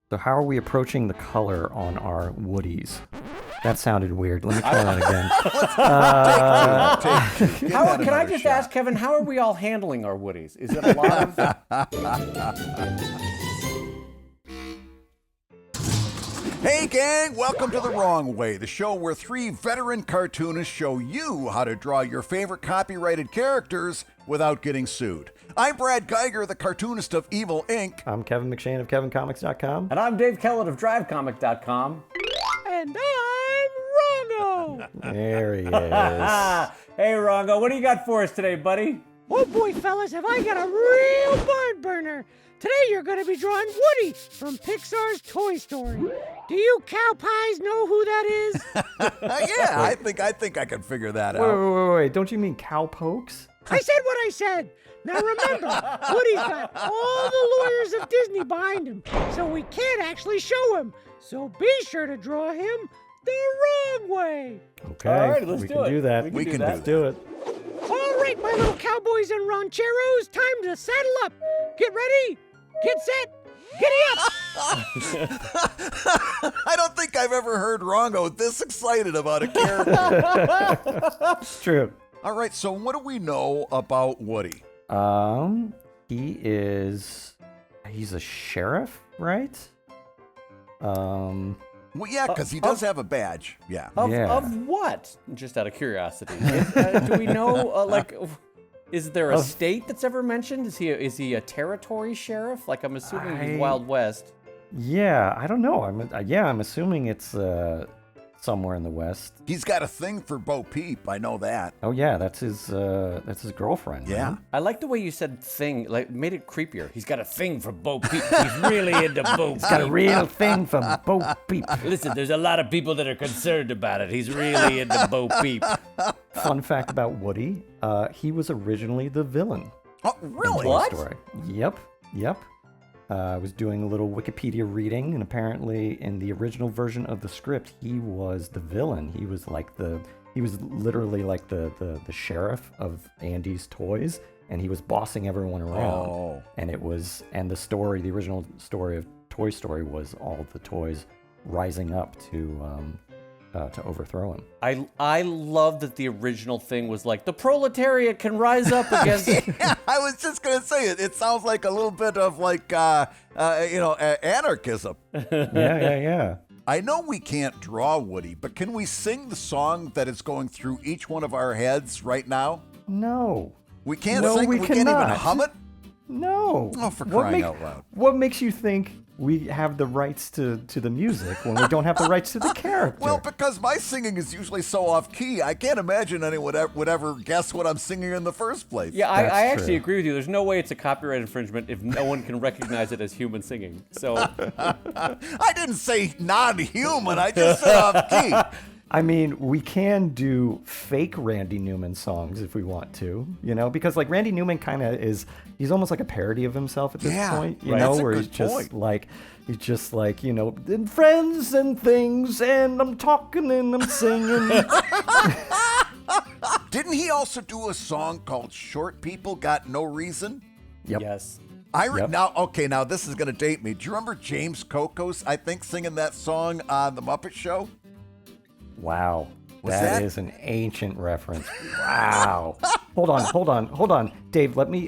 So how are we approaching the color on our Woodies? That sounded weird. Let me try that again. Can I just ask, Kevin, how are we all handling our Woodies? Is it a lot of... Hey gang, welcome to The Wrong Way, the show where three veteran cartoonists show you how to draw your favorite copyrighted characters without getting sued. I'm Brad Guigar, the cartoonist of Evil Inc. I'm Kevin McShane of KevinComics.com. And I'm Dave Kellett of DriveComic.com. And I'm Rongo! There he is. Hey, Rongo, what do you got for us today, buddy? Oh boy, fellas, have I got a real barn burner. Today you're going to be drawing Woody from Pixar's Toy Story. Do you cow pies know who that is? Yeah, I think I can figure that out. Wait. Don't you mean cowpokes? I said what I said. Now remember, Woody's got all the lawyers of Disney behind him, so we can't actually show him. So be sure to draw him the wrong way. Okay, all right, let's we do can it. do that. We can Let's do it. All right, my little cowboys and rancheros, time to saddle up. Get ready, get set, giddy up. I don't think I've ever heard Rongo this excited about a character. It's true. All right, so what do we know about Woody? He's a sheriff, right? Well, yeah, because he does have a badge. Yeah. Of what? Just out of curiosity. Do we know, is there a state that's ever mentioned? Is he a territory sheriff? Like, I'm assuming he's Wild West. Yeah, I don't know. I'm assuming it's somewhere in the West. He's got a thing for Bo Peep. I know that. Oh yeah, that's his girlfriend. Yeah. Right? I like the way you said thing, like made it creepier. He's got a thing for Bo Peep. He's really into Bo Peep. He's got a real thing for Bo Peep. Listen, there's a lot of people that are concerned about it. He's really into Bo Peep. Fun fact about Woody, he was originally the villain. Oh, in really? Toy What? Story. Yep. I was doing a little Wikipedia reading, and apparently in the original version of the script, he was the villain. He was literally like the sheriff of Andy's toys, and he was bossing everyone around. Oh. And the original story of Toy Story was all the toys rising up to overthrow him. I love that the original thing was like, the proletariat can rise up against... Yeah, I was just going to say it. It sounds like a little bit of anarchism. Yeah. I know we can't draw Woody, but can we sing the song that is going through each one of our heads right now? No. We can't No, sing? we Can't even cannot. hum it? No. Oh, for crying out loud. What makes you think we have the rights to the music when we don't have the rights to the character? Well, because my singing is usually so off-key, I can't imagine anyone would ever guess what I'm singing in the first place. Yeah, That's I actually true. agree with you. There's no way it's a copyright infringement if no one can recognize it as human singing. So I didn't say non-human, I just said off-key. I mean, we can do fake Randy Newman songs if we want to, because like Randy Newman kind of he's almost like a parody of himself at this point, right. That's a where good he's just point. like, and friends and things, and I'm talking and I'm singing. Didn't he also do a song called Short People Got No Reason? Yep. yes. Yep. Now this is going to date me. Do you remember James Kokos, I think, singing that song on The Muppet Show? Wow. Was That that- is an ancient reference. Wow. Hold on. Dave, let me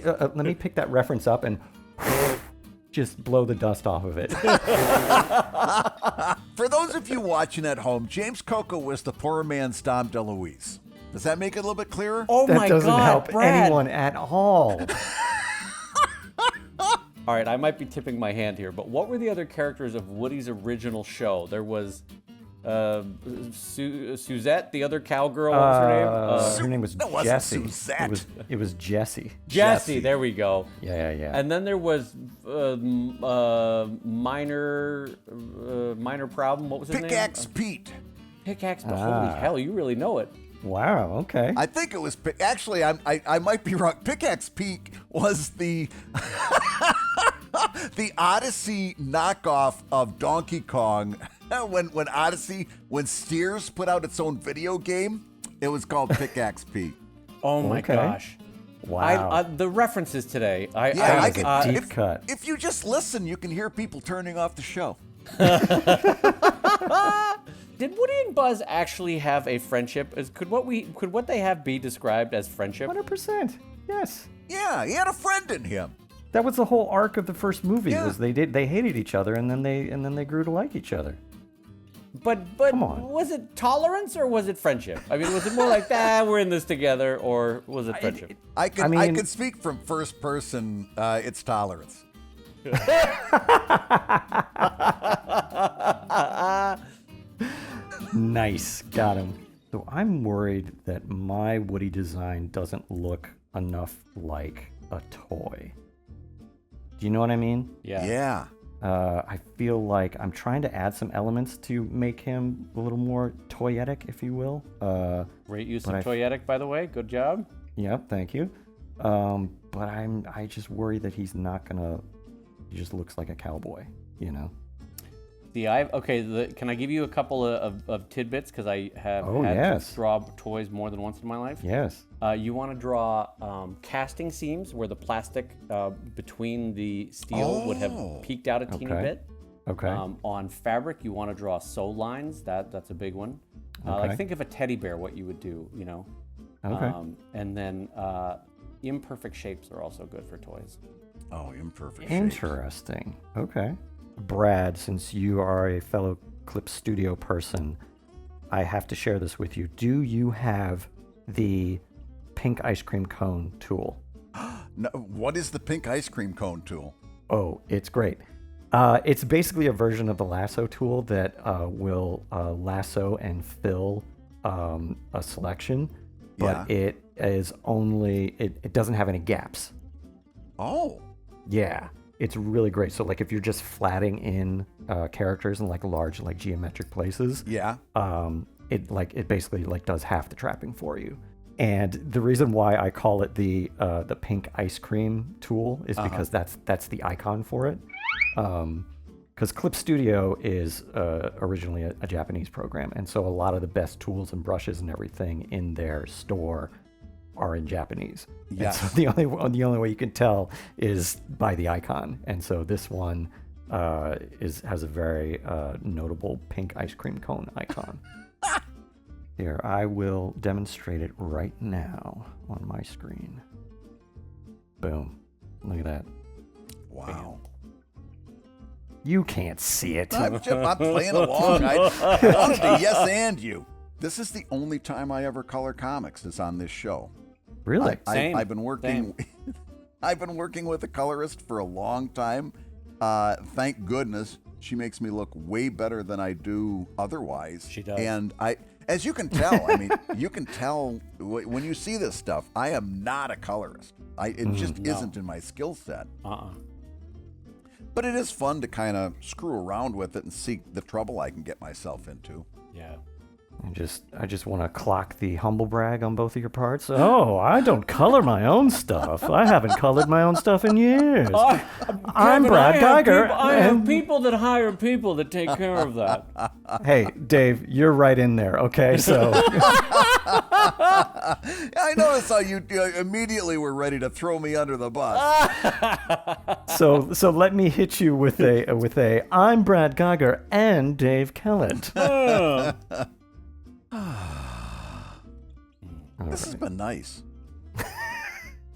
pick that reference up and just blow the dust off of it. For those of you watching at home, James Coco was the poor man's Dom DeLuise. Does that make it a little bit clearer? Oh That my doesn't God, help Brad. anyone at all. All right, I might be tipping my hand here, but what were the other characters of Woody's original show? There was Suzette, the other cowgirl. What was her name? Her name was That wasn't Jessie. Suzette. It was Jessie. Jessie. There we go. Yeah. And then there was minor problem. What was his Pickaxe name? Pete. Pickaxe. But holy hell, you really know it. Wow. Okay. I think it was, actually, I might be wrong. Pickaxe Pete was the the Odyssey knockoff of Donkey Kong. When Steers put out its own video game, it was called Pickaxe Pete. Oh my Okay. gosh. Wow. The references today. That was a deep cut. If you just listen, you can hear people turning off the show. Did Woody and Buzz actually have a friendship? Could what they have be described as friendship? 100%. Yes. Yeah, he had a friend in him. That was the whole arc of the first movie. Yeah. Was they hated each other and then they grew to like each other. But Come on. was it tolerance or was it friendship? I mean, was it more like we're in this together, or was it friendship? I can speak from first person. It's tolerance. Nice, got him. So I'm worried that my Woody design doesn't look enough like a toy. Do you know what I mean? Yeah. I feel like I'm trying to add some elements to make him a little more toyetic, if you will. Great use of toyetic, by the way. Good job. Yep, thank you. But I just worry that he's not gonna. He just looks like a cowboy, you know. Can I give you a couple of tidbits, because I have had to draw toys more than once in my life? Yes. You want to draw casting seams where the plastic between the steel would have peeked out a teeny bit. Okay. On fabric, you want to draw sew lines. That's a big one. Like, think of a teddy bear, what you would do, you know. Okay. And then imperfect shapes are also good for toys. Oh, imperfect shapes. Interesting. Okay. Brad, since you are a fellow Clip Studio person, I have to share this with you. Do you have the pink ice cream cone tool? No, what is the pink ice cream cone tool? Oh, it's great. It's basically a version of the lasso tool that will lasso and fill a selection, but it is only, it doesn't have any gaps. Oh. Yeah. It's really great. So, like, if you're just flatting in characters in like large, like geometric places, it basically like does half the trapping for you. And the reason why I call it the pink ice cream tool is because that's the icon for it. Because Clip Studio is originally a Japanese program, and so a lot of the best tools and brushes and everything in their store are in Japanese. Yeah. So the only way you can tell is by the icon. And so this one has a very notable pink ice cream cone icon. Here, I will demonstrate it right now on my screen. Boom. Look at that. Wow. You can't see it. I'm playing along. I wanted to yes and you. This is the only time I ever color comics is on this show. Really? I've been working. I've been working with a colorist for a long time. Thank goodness, she makes me look way better than I do otherwise. She does. And as you can tell, I mean, you can tell when you see this stuff. I am not a colorist. It just isn't in my skill set. But it is fun to kind of screw around with it and see the trouble I can get myself into. Yeah. I just want to clock the humble brag on both of your parts. Oh, I don't color my own stuff. I haven't colored my own stuff in years. I'm Brad Guigar. I have people that hire people that take care of that. Hey, Dave, you're right in there, okay? So I noticed how you immediately were ready to throw me under the bus. so let me hit you with a I'm Brad Guigar and Dave Kellett. This has been nice.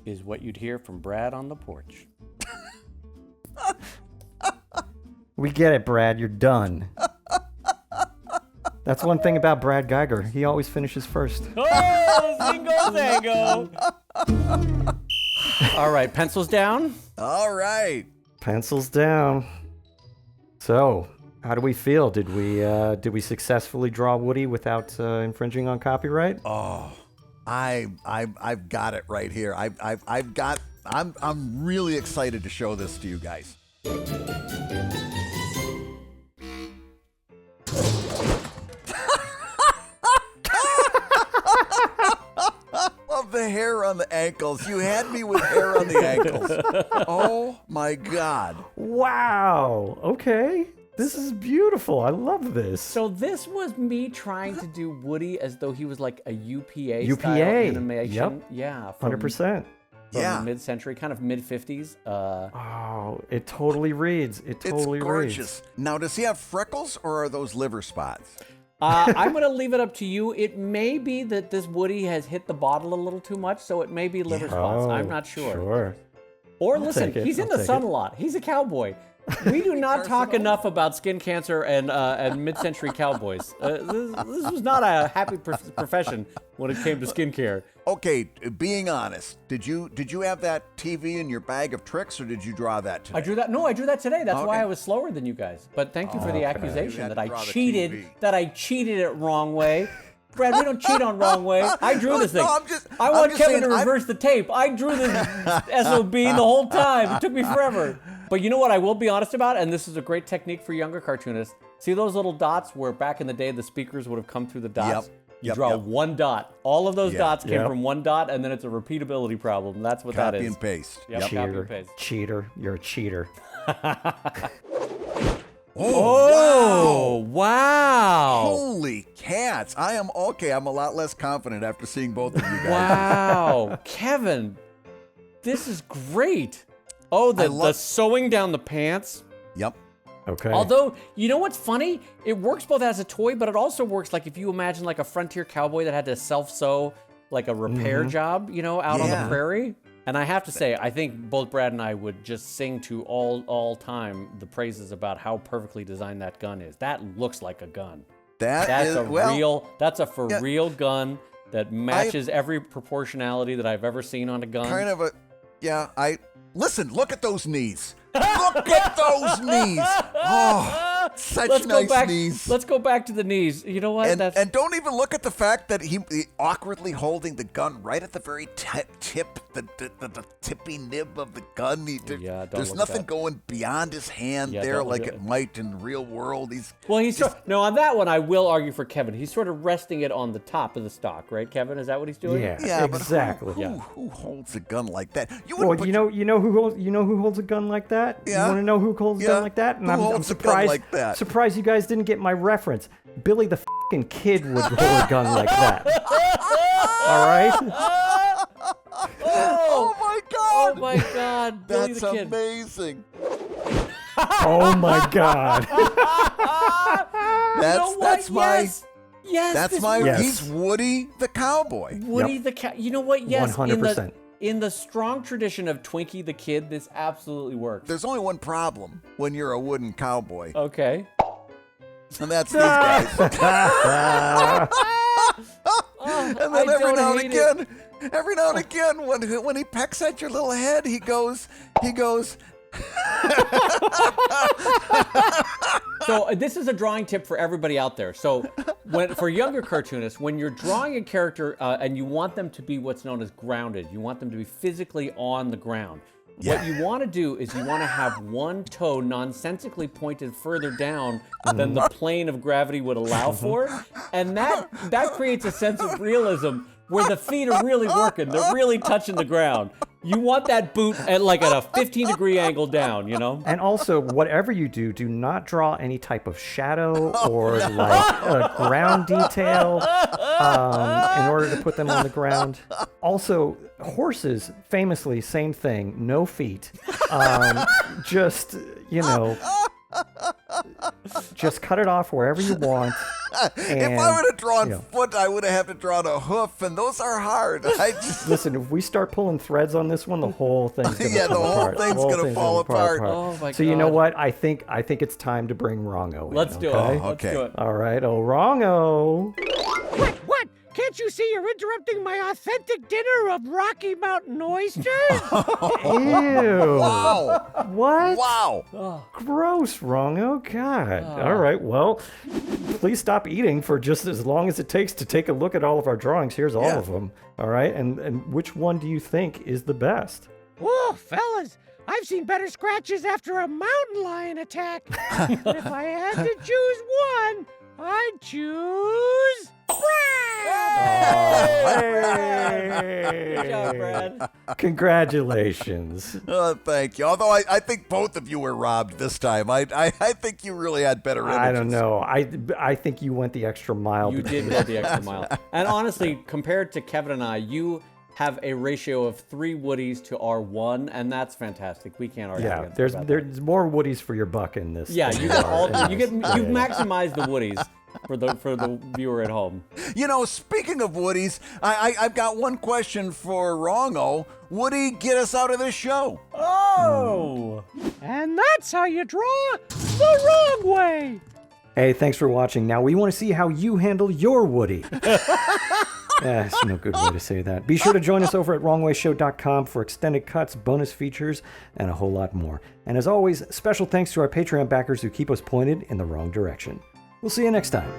Is what you'd hear from Brad on the porch. We get it, Brad. You're done. That's one thing about Brad Guigar. He always finishes first. Oh, zingo zango. All right, pencils down. All right. Pencils down. So, how do we feel? Did we successfully draw Woody without infringing on copyright? Oh, I've got it right here. I'm really excited to show this to you guys. Love the hair on the ankles. You had me with hair on the ankles. Oh my God. Wow. Okay. This is beautiful. I love this. So this was me trying to do Woody as though he was like a UPA style UPA. animation. Yep. Yeah. 100%. Yeah. the mid-century, kind of mid-50s. Oh, it totally reads. It totally It's gorgeous. Now, does he have freckles or are those liver spots? I'm going to leave it up to you. It may be that this Woody has hit the bottle a little too much, so it may be liver spots. I'm not sure. Sure. Or I'll listen, take it. he's in I'll the take sun it. a lot. He's a cowboy. We do not talk enough about skin cancer and mid-century cowboys. This was not a happy profession when it came to skincare. Okay, being honest, did you have that TV in your bag of tricks, or did you draw that today? I drew that. No, I drew that today. That's why Okay. I was slower than you guys. But thank you for the You accusation had that to I draw the cheated. TV. That I cheated it wrong way. Brad, we don't cheat on wrong way. I drew this thing. No, I I'm want just Kevin saying, to reverse the tape. I drew this SOB the whole time. It took me forever. But you know what I will be honest about, and this is a great technique for younger cartoonists. See those little dots where back in the day the speakers would have come through the dots? Yep. You Yep, draw yep. one dot. All of those Yeah. dots came Yep. from one dot, and then it's a repeatability problem. That's what that Copy is. and paste. Yep. Yep. Copy and Cheater. paste. Cheater. You're a cheater. Oh, wow. Holy cats. I'm a lot less confident after seeing both of you guys. Wow. Kevin, this is great. Oh, the sewing down the pants. Yep. Okay. Although, you know what's funny? It works both as a toy, but it also works like if you imagine like a frontier cowboy that had to self-sew like a repair job, out on the Yeah. prairie. And I have to say, I think both Brad and I would just sing to all time the praises about how perfectly designed that gun is. That looks like a gun. That's a for real gun that matches every proportionality that I've ever seen on a gun. Kind of listen, look at those knees. Look at those knees. Oh, such nice knees. Let's go back to the knees. You know what? And don't even look at the fact that he awkwardly holding the gun right at the very tip, the tippy nib of the gun. don't There's look at nothing that. going beyond his hand Yeah, there don't look like at it it. might in the real world. No, on that one I will argue for Kevin. He's sort of resting it on the top of the stock, right, Kevin? Is that what he's doing? Yeah, exactly. But who holds a gun like that? Well, you know who holds a gun like that? Yeah. You want to know who holds a gun like that? And Who I'm holds a gun surprised. like that? Surprised you guys didn't get my reference. Billy the fucking Kid would hold a gun like that. All right. Oh my God! Oh my God, Billy That's the Kid. amazing. Oh my God. That's my. Yes, That's this my. works. Yes. He's Woody the cowboy. Woody the Cat. You know what? Yes, 100%. In the strong tradition of Twinkie the Kid, this absolutely works. There's only one problem when you're a wooden cowboy, Okay. and that's these guys. And then every now and again, when he pecks at your little head, he goes. So this is a drawing tip for everybody out there. So for younger cartoonists, when you're drawing a character and you want them to be what's known as grounded, you want them to be physically on the ground. Yeah. What you want to do is you want to have one toe nonsensically pointed further down than the plane of gravity would allow for. And that creates a sense of realism where the feet are really working. They're really touching the ground. You want that boot at a 15-degree angle down, And also, whatever you do not draw any type of shadow or a ground detail in order to put them on the ground. Also, horses, famously, same thing, no feet. Just cut it off wherever you want. If I would have drawn foot, I would have had to draw a hoof, and those are hard. Listen, if we start pulling threads on this one, the whole thing's gonna fall apart. thing's gonna fall apart. Oh my God. So you know what? I think it's time to bring Rongo in. Let's do it. okay? Let's do it. All right, Rongo. What? Can't you see you're interrupting my authentic dinner of Rocky Mountain oysters? Ew. Wow! What? Wow! Gross, Rongo. God. All right. Well, please stop eating for just as long as it takes to take a look at all of our drawings. Here's all of them. All right. And which one do you think is the best? Oh, fellas, I've seen better scratches after a mountain lion attack. But if I had to choose one, I'd choose Brad. Good job, Brad. Congratulations. Thank you. Although I think both of you were robbed this time. I think you really had better images. I don't know. I think you went the extra mile. You did go the extra mile. And honestly, compared to Kevin and I, you have a ratio of 3 Woodies to our 1, and that's fantastic. We can't argue Yeah, against there's that. there's more Woodies for your buck in this. Yeah, than you there get are all in you this. get you've maximized the Woodies for the viewer at home. You know, speaking of Woodies, I've got one question for Wrongo. Woody, get us out of this show. Oh! And that's how you draw the wrong way. Hey, thanks for watching. Now we want to see how you handle your Woody. That's no good way to say that. Be sure to join us over at wrongwayshow.com for extended cuts, bonus features, and a whole lot more. And as always, special thanks to our Patreon backers who keep us pointed in the wrong direction. We'll see you next time.